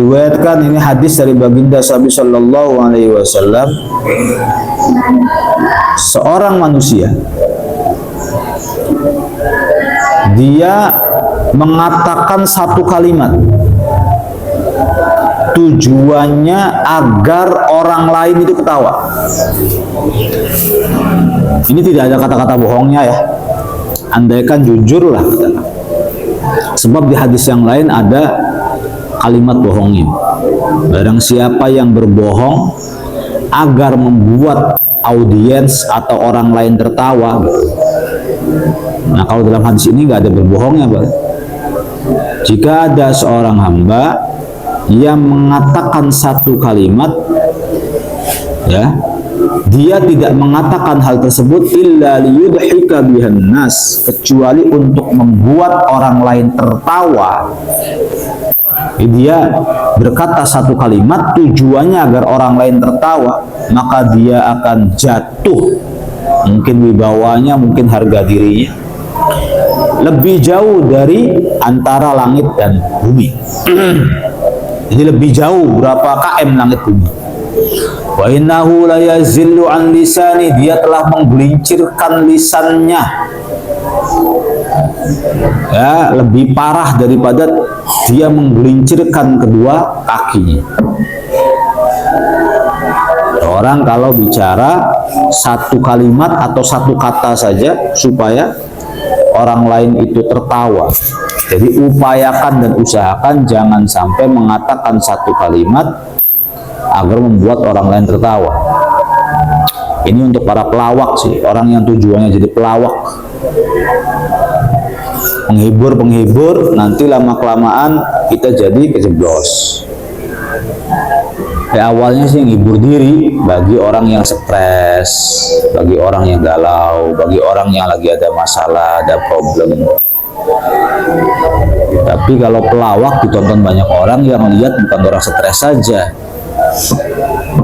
Diriwayatkan, ini hadis dari baginda Nabi Shallallahu Alaihi Wasallam, seorang manusia dia mengatakan satu kalimat tujuannya agar orang lain itu ketawa. Ini tidak ada kata-kata bohongnya ya, andaikan jujur lah kita. Sebab di hadis yang lain ada kalimat bohongnya. Barang siapa yang berbohong agar membuat audiens atau orang lain tertawa. Nah, kalau dalam hadis ini nggak ada berbohongnya, Pak. Jika ada seorang hamba yang mengatakan satu kalimat, ya, dia tidak mengatakan hal tersebut illa liyudhika bihan nas, kecuali untuk membuat orang lain tertawa. Dia berkata satu kalimat tujuannya agar orang lain tertawa, maka dia akan jatuh, mungkin wibawanya, mungkin harga dirinya lebih jauh dari antara langit dan bumi. Jadi lebih jauh berapa km langit bumi. Wa innahu la yazillu an lisani, dia telah menggelincirkan lisannya. Ya, lebih parah daripada dia menggelincirkan kedua kakinya. Orang kalau bicara satu kalimat atau satu kata saja supaya orang lain itu tertawa. Jadi upayakan dan usahakan jangan sampai mengatakan satu kalimat agar membuat orang lain tertawa. Ini untuk para pelawak sih, orang yang tujuannya jadi pelawak, penghibur, nanti lama-kelamaan kita jadi kejeblos. Awalnya sih menghibur diri bagi orang yang stres, bagi orang yang galau, bagi orang yang lagi ada masalah, ada problem. Tapi kalau pelawak ditonton banyak orang, yang lihat bukan orang stres saja,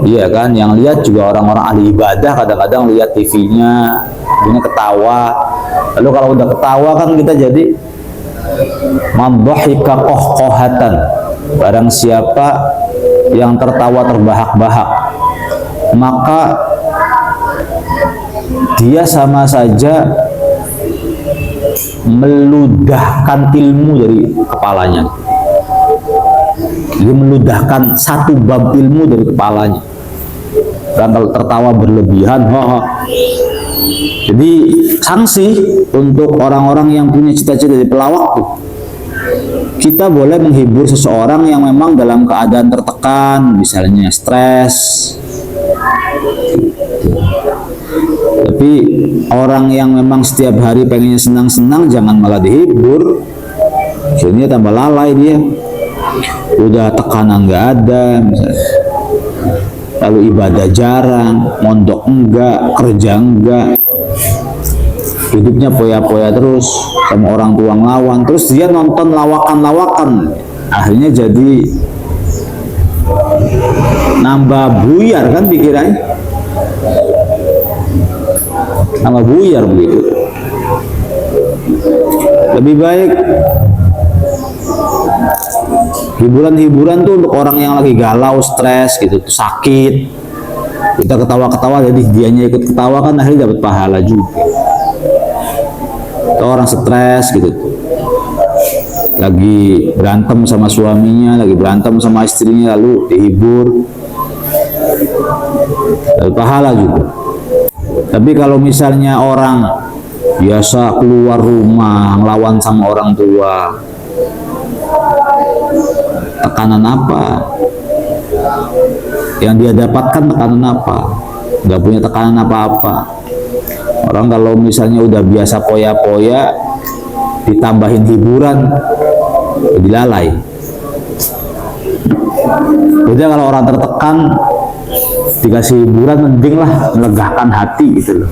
iya kan, yang lihat juga orang-orang ahli ibadah. Kadang-kadang lihat TV-nya, ini ketawa. Lalu kalau udah ketawa kan kita jadi madhahika qahqahatan, barang siapa yang tertawa terbahak-bahak, maka dia sama saja meludahkan ilmu dari kepalanya. Dia meludahkan satu bab ilmu dari kepalanya. Dan kalau tertawa berlebihan, jadi sanksi untuk orang-orang yang punya cita-cita dari pelawak tuh. Kita boleh menghibur seseorang yang memang dalam keadaan tertekan, misalnya stres. Tapi orang yang memang setiap hari pengennya senang-senang, jangan malah dihibur. Jadinya tambah lalai dia. Udah tekanan nggak ada, misalnya. Lalu ibadah jarang, mondok enggak, kerja enggak. Hidupnya poya-poya terus, sama orang tua ngelawan, terus dia nonton lawakan-lawakan, akhirnya jadi nambah buyar kan pikirannya, nambah buyar begitu. Lebih baik hiburan-hiburan tuh untuk orang yang lagi galau, stres gitu, sakit, kita ketawa-ketawa, jadi dianya ikut ketawa kan akhirnya dapat pahala juga. Atau orang stres gitu, lagi berantem sama suaminya, lagi berantem sama istrinya, lalu dihibur, dapat pahala juga. Tapi kalau misalnya orang biasa keluar rumah ngelawan sama orang tua, tekanan apa yang dia dapatkan? Tekanan apa? Nggak punya tekanan apa-apa. Orang kalau misalnya udah biasa poya-poya, ditambahin hiburan, jadi lalai. Jadi kalau orang tertekan, dikasih hiburan, mending lah melegakan hati gitu loh.